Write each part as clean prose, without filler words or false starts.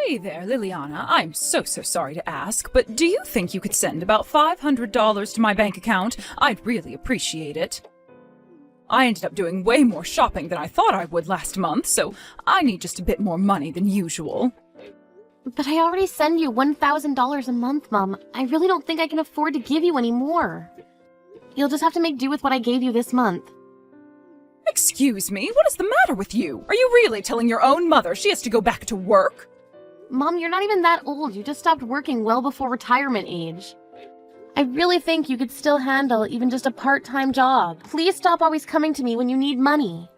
Hey there, Liliana. I'm so sorry to ask, but do you think you could send about $500 to my bank account? I'd really appreciate it. I ended up doing way more shopping than I thought I would last month, so I need just a bit more money than usual. But I already send you $1,000 a month, Mom. I really don't think I can afford to give you any more. You'll just have to make do with what I gave you this month. Excuse me, what is the matter with you? Are you really telling your own mother she has to go back to work? Mom, you're not even that old. You just stopped working well before retirement age. I really think you could still handle even just a part-time job. Please stop always coming to me when you need money.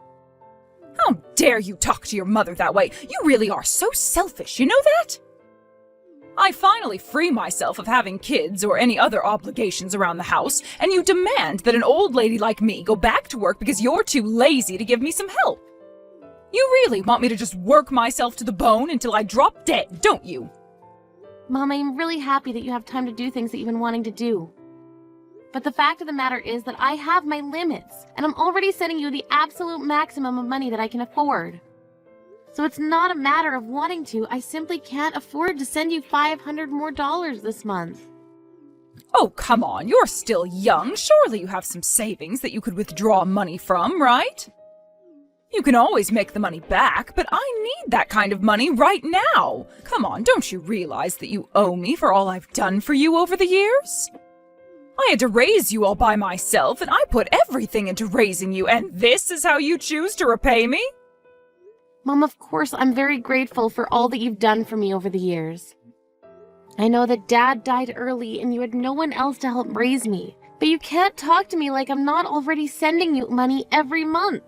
How dare you talk to your mother that way? You really are so selfish, you know that? I finally free myself of having kids or any other obligations around the house, and you demand that an old lady like me go back to work because you're too lazy to give me some help. You really want me to just work myself to the bone until I drop dead, don't you? Mom, I'm really happy that you have time to do things that you've been wanting to do. But the fact of the matter is that I have my limits, and I'm already sending you the absolute maximum of money that I can afford. So it's not a matter of wanting to, I simply can't afford to send you $500 more this month. Oh, come on, you're still young. Surely you have some savings that you could withdraw money from, right? You can always make the money back, but I need that kind of money right now. Come on, don't you realize that you owe me for all I've done for you over the years? I had to raise you all by myself, and I put everything into raising you, and this is how you choose to repay me? Mom, of course, I'm very grateful for all that you've done for me over the years. I know that Dad died early and you had no one else to help raise me, but you can't talk to me like I'm not already sending you money every month.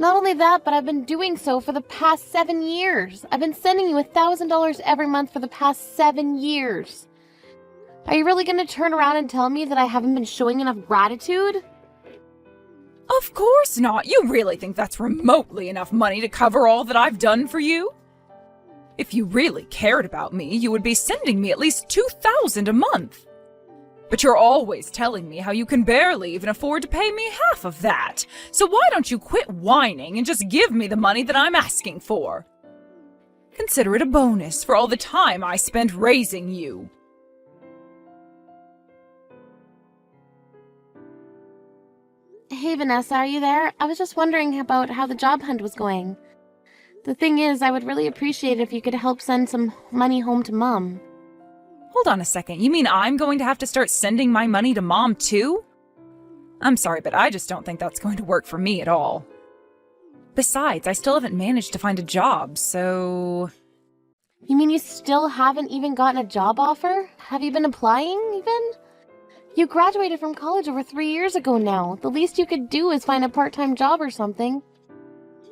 Not only that, but I've been doing so for the past 7 years. I've been sending you $1,000 every month for the past 7 years. Are you really going to turn around and tell me that I haven't been showing enough gratitude? Of course not. You really think that's remotely enough money to cover all that I've done for you? If you really cared about me, you would be sending me at least $2,000 a month. But you're always telling me how you can barely even afford to pay me half of that. So why don't you quit whining and just give me the money that I'm asking for? Consider it a bonus for all the time I spent raising you. Hey, Vanessa, are you there? I was just wondering about how the job hunt was going. The thing is, I would really appreciate it if you could help send some money home to Mom. Hold on a second, you mean I'm going to have to start sending my money to Mom too? I'm sorry, but I just don't think that's going to work for me at all. Besides, I still haven't managed to find a job, so... You mean you still haven't even gotten a job offer? Have you been applying, even? You graduated from college over 3 years ago now. The least you could do is find a part-time job or something.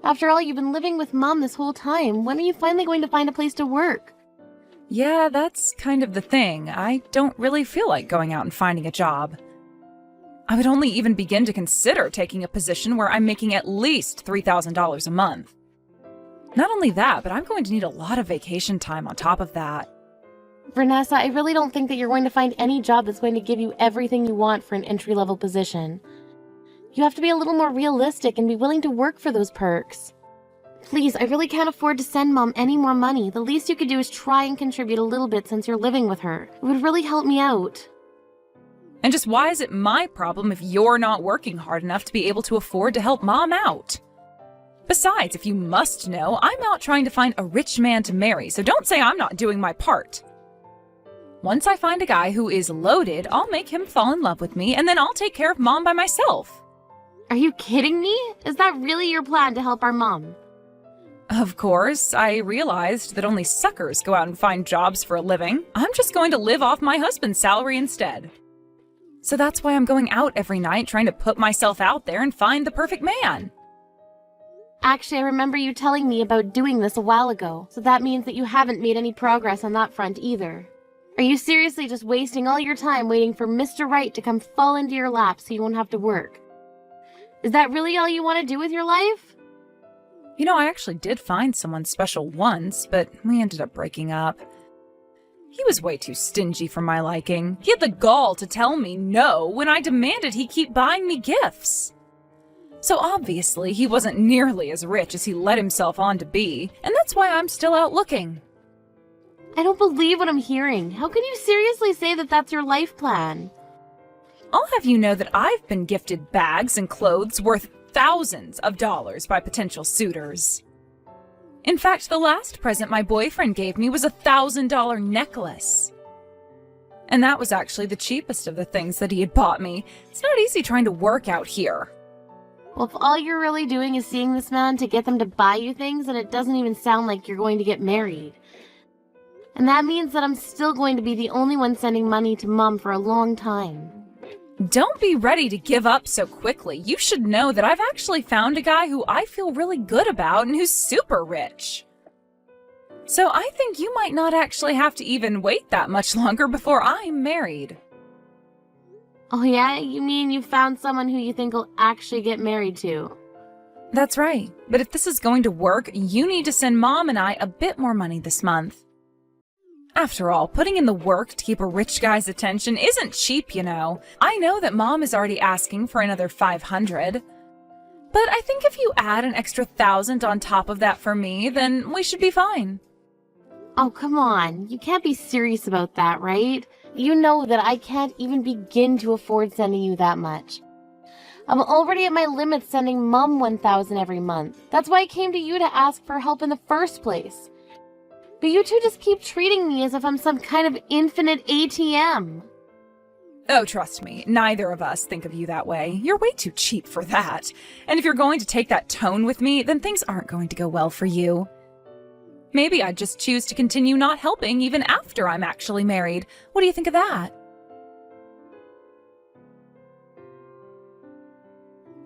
After all, you've been living with Mom this whole time. When are you finally going to find a place to work? Yeah, that's kind of the thing. I don't really feel like going out and finding a job. I would only even begin to consider taking a position where I'm making at least $3,000 a month. Not only that, but I'm going to need a lot of vacation time on top of that. Vanessa, I really don't think that you're going to find any job that's going to give you everything you want for an entry-level position. You have to be a little more realistic and be willing to work for those perks. Please, I really can't afford to send Mom any more money. The least you could do is try and contribute a little bit since you're living with her. It would really help me out. And just why is it my problem if you're not working hard enough to be able to afford to help Mom out? Besides, if you must know, I'm out trying to find a rich man to marry, so don't say I'm not doing my part. Once I find a guy who is loaded, I'll make him fall in love with me, and then I'll take care of Mom by myself. Are you kidding me? Is that really your plan to help our Mom? Of course, I realized that only suckers go out and find jobs for a living. I'm just going to live off my husband's salary instead. So that's why I'm going out every night trying to put myself out there and find the perfect man. Actually, I remember you telling me about doing this a while ago, so that means that you haven't made any progress on that front either. Are you seriously just wasting all your time waiting for Mr. Right to come fall into your lap so you won't have to work? Is that really all you want to do with your life? You know, I actually did find someone special once, but we ended up breaking up. He was way too stingy for my liking. He had the gall to tell me no when I demanded he keep buying me gifts. So obviously, he wasn't nearly as rich as he let himself on to be, and that's why I'm still out looking. I don't believe what I'm hearing. How can you seriously say that that's your life plan? I'll have you know that I've been gifted bags and clothes worth thousands of dollars by potential suitors. In fact, the last present my boyfriend gave me was a $1,000 necklace. And that was actually the cheapest of the things that he had bought me. It's not easy trying to work out here. Well, if all you're really doing is seeing this man to get them to buy you things, then it doesn't even sound like you're going to get married. And that means that I'm still going to be the only one sending money to Mom for a long time. Don't be ready to give up so quickly. You should know that I've actually found a guy who I feel really good about and who's super rich. So I think you might not actually have to even wait that much longer before I'm married. Oh yeah? You mean you found someone who you think will actually get married to? That's right. But if this is going to work, you need to send Mom and I a bit more money this month. After all, putting in the work to keep a rich guy's attention isn't cheap, you know. I know that Mom is already asking for another $500. But I think if you add an extra $1,000 on top of that for me, then we should be fine. Oh, come on. You can't be serious about that, right? You know that I can't even begin to afford sending you that much. I'm already at my limit sending Mom $1,000 every month. That's why I came to you to ask for help in the first place. But you two just keep treating me as if I'm some kind of infinite ATM. Oh, trust me, neither of us think of you that way. You're way too cheap for that. And if you're going to take that tone with me, then things aren't going to go well for you. Maybe I'd just choose to continue not helping even after I'm actually married. What do you think of that?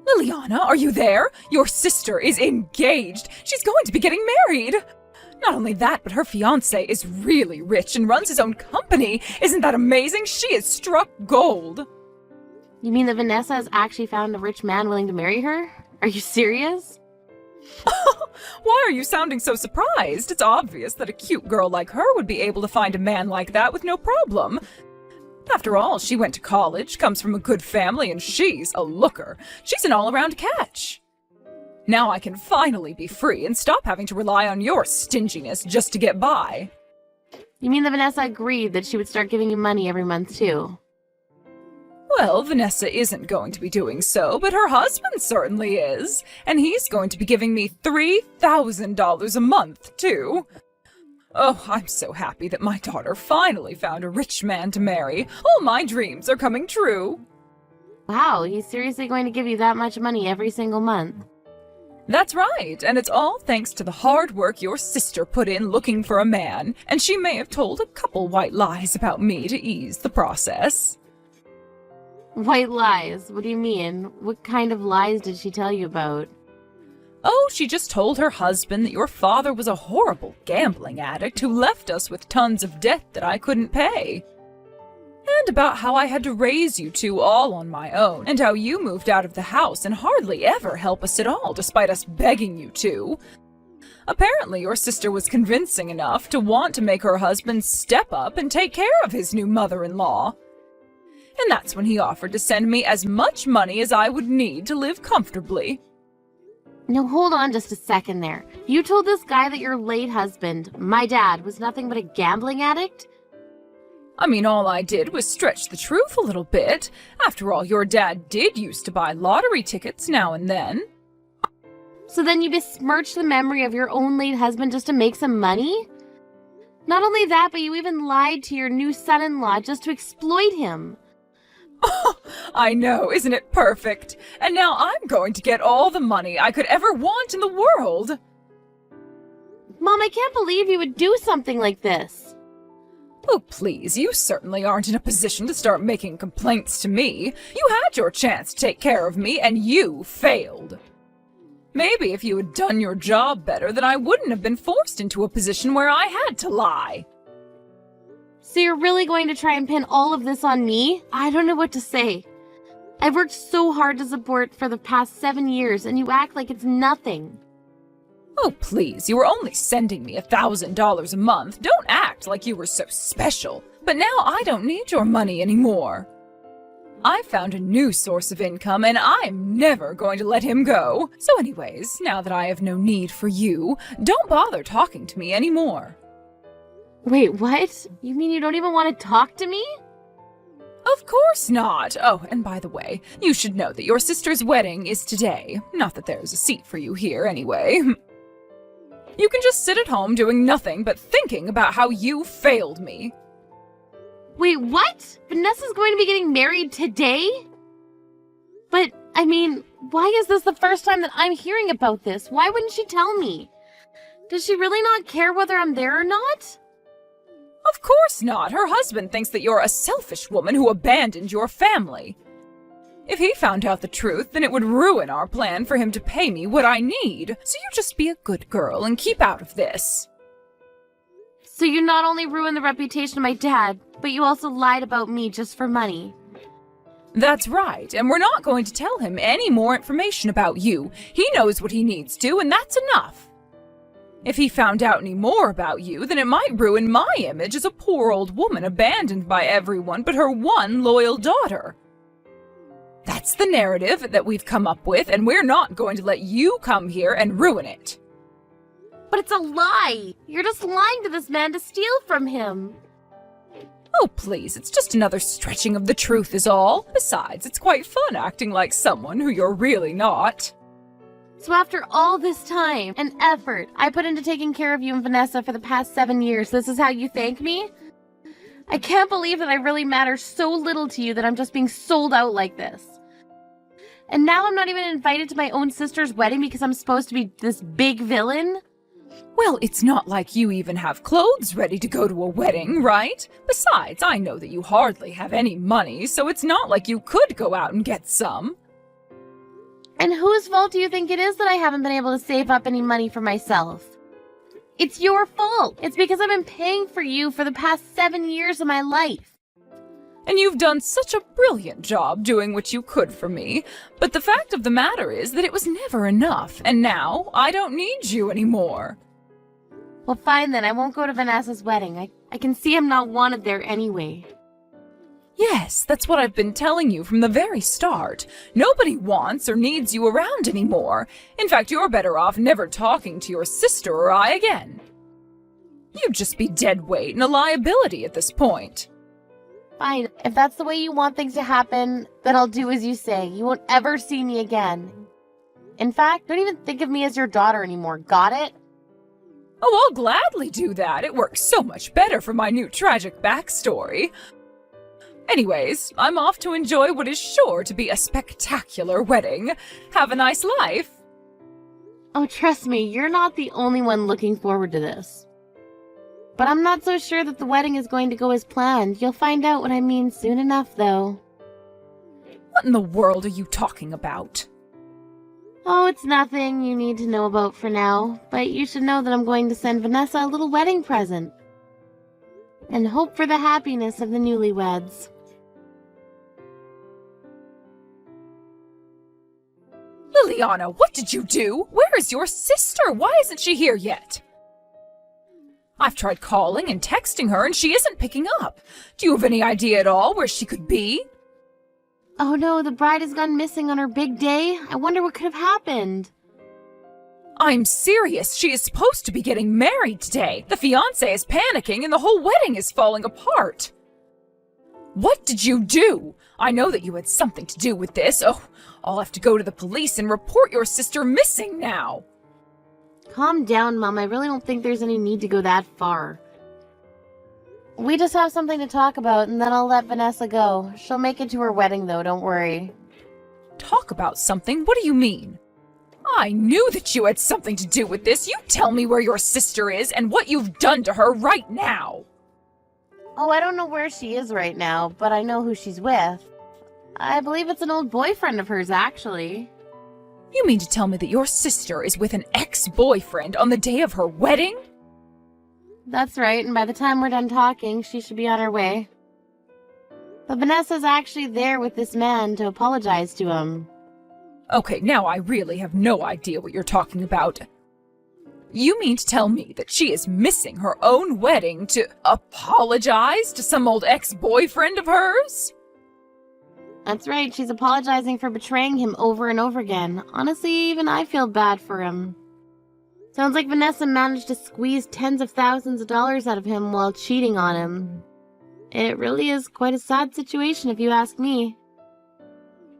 Liliana, are you there? Your sister is engaged. She's going to be getting married. Not only that, but her fiancé is really rich and runs his own company. Isn't that amazing? She is struck gold. You mean that Vanessa has actually found a rich man willing to marry her? Are you serious? Why are you sounding so surprised? It's obvious that a cute girl like her would be able to find a man like that with no problem. After all, she went to college, comes from a good family, and she's a looker. She's an all-around catch. Now I can finally be free and stop having to rely on your stinginess just to get by. You mean that Vanessa agreed that she would start giving you money every month too? Well, Vanessa isn't going to be doing so, but her husband certainly is. And he's going to be giving me $3,000 a month, too. Oh, I'm so happy that my daughter finally found a rich man to marry. All my dreams are coming true. Wow, he's seriously going to give you that much money every single month? That's right, and it's all thanks to the hard work your sister put in looking for a man, and she may have told a couple white lies about me to ease the process. White lies? What do you mean? What kind of lies did she tell you about? Oh, she just told her husband that your father was a horrible gambling addict who left us with tons of debt that I couldn't pay. And about how I had to raise you two all on my own, and how you moved out of the house and hardly ever help us at all, despite us begging you to. Apparently, your sister was convincing enough to want to make her husband step up and take care of his new mother-in-law. And that's when he offered to send me as much money as I would need to live comfortably. Now hold on just a second there. You told this guy that your late husband, my dad, was nothing but a gambling addict? I mean, all I did was stretch the truth a little bit. After all, your dad did used to buy lottery tickets now and then. So then you besmirched the memory of your own late husband just to make some money? Not only that, but you even lied to your new son-in-law just to exploit him. I know, isn't it perfect? And now I'm going to get all the money I could ever want in the world. Mom, I can't believe you would do something like this. Oh, please, you certainly aren't in a position to start making complaints to me. You had your chance to take care of me, and you failed. Maybe if you had done your job better, then I wouldn't have been forced into a position where I had to lie. So you're really going to try and pin all of this on me? I don't know what to say. I've worked so hard to support for the past 7 years, and you act like it's nothing. Oh, please, you were only sending me $1,000 a month. Don't act like you were so special. But now I don't need your money anymore. I found a new source of income, and I'm never going to let him go. So anyways, now that I have no need for you, don't bother talking to me anymore. Wait, what? You mean you don't even want to talk to me? Of course not. Oh, and by the way, you should know that your sister's wedding is today. Not that there's a seat for you here anyway. You can just sit at home doing nothing but thinking about how you failed me. Wait, what? Vanessa's going to be getting married today? But, I mean, why is this the first time that I'm hearing about this? Why wouldn't she tell me? Does she really not care whether I'm there or not? Of course not. Her husband thinks that you're a selfish woman who abandoned your family. If he found out the truth, then it would ruin our plan for him to pay me what I need. So you just be a good girl and keep out of this. So you not only ruined the reputation of my dad, but you also lied about me just for money. That's right, and we're not going to tell him any more information about you. He knows what he needs to, and that's enough. If he found out any more about you, then it might ruin my image as a poor old woman abandoned by everyone but her one loyal daughter. That's the narrative that we've come up with, and we're not going to let you come here and ruin it. But it's a lie! You're just lying to this man to steal from him. Oh, please, it's just another stretching of the truth is all. Besides, it's quite fun acting like someone who you're really not. So after all this time and effort I put into taking care of you and Vanessa for the past 7 years, this is how you thank me? I can't believe that I really matter so little to you that I'm just being sold out like this. And now I'm not even invited to my own sister's wedding because I'm supposed to be this big villain? Well, it's not like you even have clothes ready to go to a wedding, right? Besides, I know that you hardly have any money, so it's not like you could go out and get some. And whose fault do you think it is that I haven't been able to save up any money for myself? It's your fault. It's because I've been paying for you for the past 7 years of my life. And you've done such a brilliant job doing what you could for me. But the fact of the matter is that it was never enough, and now I don't need you anymore. Well, fine then. I won't go to Vanessa's wedding. I can see I'm not wanted there anyway. Yes, that's what I've been telling you from the very start. Nobody wants or needs you around anymore. In fact, you're better off never talking to your sister or I again. You'd just be dead weight and a liability at this point. Fine. If that's the way you want things to happen, then I'll do as you say. You won't ever see me again. In fact, don't even think of me as your daughter anymore. Got it? Oh, I'll gladly do that. It works so much better for my new tragic backstory. Anyways, I'm off to enjoy what is sure to be a spectacular wedding. Have a nice life. Oh, trust me, you're not the only one looking forward to this. But I'm not so sure that the wedding is going to go as planned. You'll find out what I mean soon enough, though. What in the world are you talking about? Oh, it's nothing you need to know about for now, but you should know that I'm going to send Vanessa a little wedding present. And hope for the happiness of the newlyweds. Liliana, what did you do? Where is your sister? Why isn't she here yet? I've tried calling and texting her and she isn't picking up. Do you have any idea at all where she could be? Oh no, the bride has gone missing on her big day. I wonder what could have happened. I'm serious. She is supposed to be getting married today. The fiancé is panicking and the whole wedding is falling apart. What did you do? I know that you had something to do with this. Oh, I'll have to go to the police and report your sister missing now. Calm down, Mom. I really don't think there's any need to go that far. We just have something to talk about, and then I'll let Vanessa go. She'll make it to her wedding, though, don't worry. Talk about something? What do you mean? I knew that you had something to do with this. You tell me where your sister is and what you've done to her right now. Oh, I don't know where she is right now, but I know who she's with. I believe it's an old boyfriend of hers, actually. You mean to tell me that your sister is with an ex-boyfriend on the day of her wedding? That's right, and by the time we're done talking, she should be on her way. But Vanessa's actually there with this man to apologize to him. Okay, now I really have no idea what you're talking about. You mean to tell me that she is missing her own wedding to apologize to some old ex-boyfriend of hers? That's right, she's apologizing for betraying him over and over again. Honestly, even I feel bad for him. Sounds like Vanessa managed to squeeze tens of thousands of dollars out of him while cheating on him. It really is quite a sad situation if you ask me.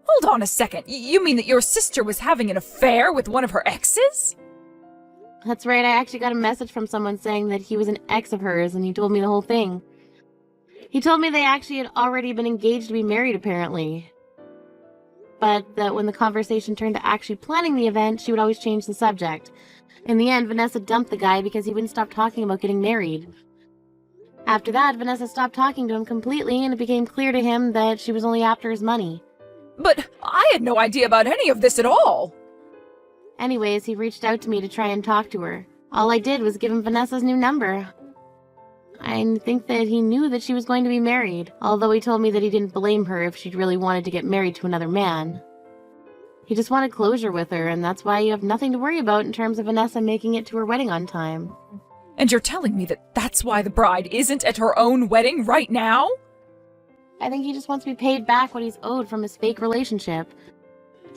Hold on a second. You mean that your sister was having an affair with one of her exes? That's right, I actually got a message from someone saying that he was an ex of hers, and he told me the whole thing. He told me they actually had already been engaged to be married, apparently. But that when the conversation turned to actually planning the event, she would always change the subject. In the end, Vanessa dumped the guy because he wouldn't stop talking about getting married. After that, Vanessa stopped talking to him completely, and it became clear to him that she was only after his money. But I had no idea about any of this at all. Anyways, he reached out to me to try and talk to her. All I did was give him Vanessa's new number. I think that he knew that she was going to be married, although he told me that he didn't blame her if she'd really wanted to get married to another man. He just wanted closure with her, and that's why you have nothing to worry about in terms of Vanessa making it to her wedding on time. And you're telling me that that's why the bride isn't at her own wedding right now? I think he just wants to be paid back what he's owed from his fake relationship.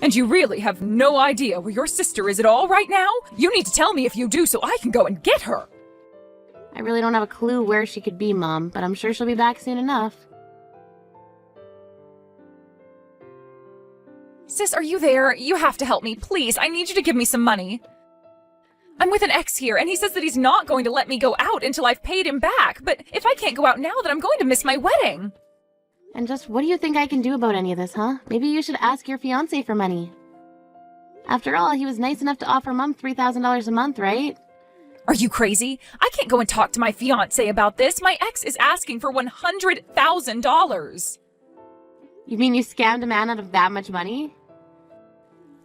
And you really have no idea where your sister is at all right now? You need to tell me if you do so I can go and get her. I really don't have a clue where she could be, Mom, but I'm sure she'll be back soon enough. Sis, are you there? You have to help me, please. I need you to give me some money. I'm with an ex here, and he says that he's not going to let me go out until I've paid him back. But if I can't go out now, then I'm going to miss my wedding. And just what do you think I can do about any of this, huh? Maybe you should ask your fiancé for money. After all, he was nice enough to offer Mom $3,000 a month, right? Are you crazy? I can't go and talk to my fiancé about this. My ex is asking for $100,000. You mean you scammed a man out of that much money?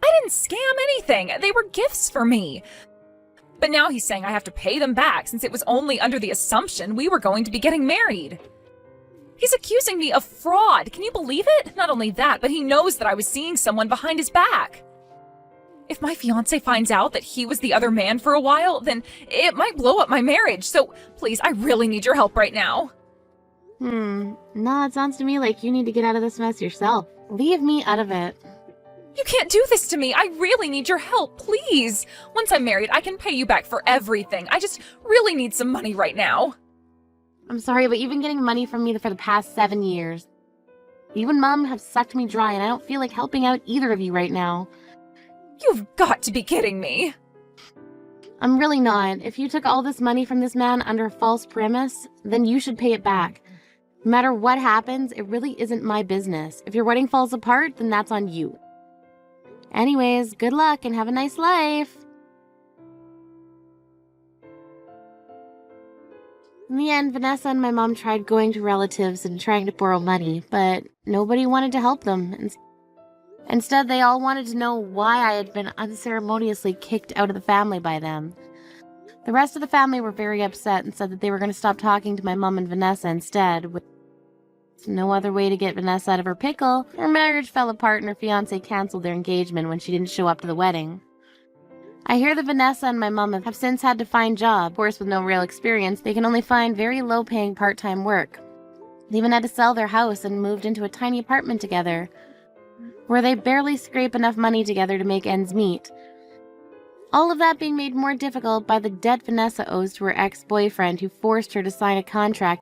I didn't scam anything. They were gifts for me. But now he's saying I have to pay them back since it was only under the assumption we were going to be getting married. He's accusing me of fraud. Can you believe it? Not only that, but he knows that I was seeing someone behind his back. If my fiancé finds out that he was the other man for a while, then it might blow up my marriage. So please, I really need your help right now. No, it sounds to me like you need to get out of this mess yourself. Leave me out of it. You can't do this to me. I really need your help, please. Once I'm married, I can pay you back for everything. I just really need some money right now. I'm sorry, but you've been getting money from me for the past 7 years. You and Mom have sucked me dry, and I don't feel like helping out either of you right now. You've got to be kidding me. I'm really not. If you took all this money from this man under a false premise, then you should pay it back. No matter what happens, it really isn't my business. If your wedding falls apart, then that's on you. Anyways, good luck and have a nice life. In the end, Vanessa and my mom tried going to relatives and trying to borrow money, but nobody wanted to help them. Instead, they all wanted to know why I had been unceremoniously kicked out of the family by them. The rest of the family were very upset and said that they were going to stop talking to my mom and Vanessa instead. With no other way to get Vanessa out of her pickle, her marriage fell apart and her fiancé canceled their engagement when she didn't show up to the wedding. I hear that Vanessa and my mom have since had to find jobs. Of course, with no real experience, they can only find very low-paying part-time work. They even had to sell their house and moved into a tiny apartment together, where they barely scrape enough money together to make ends meet. All of that being made more difficult by the debt Vanessa owes to her ex-boyfriend who forced her to sign a contract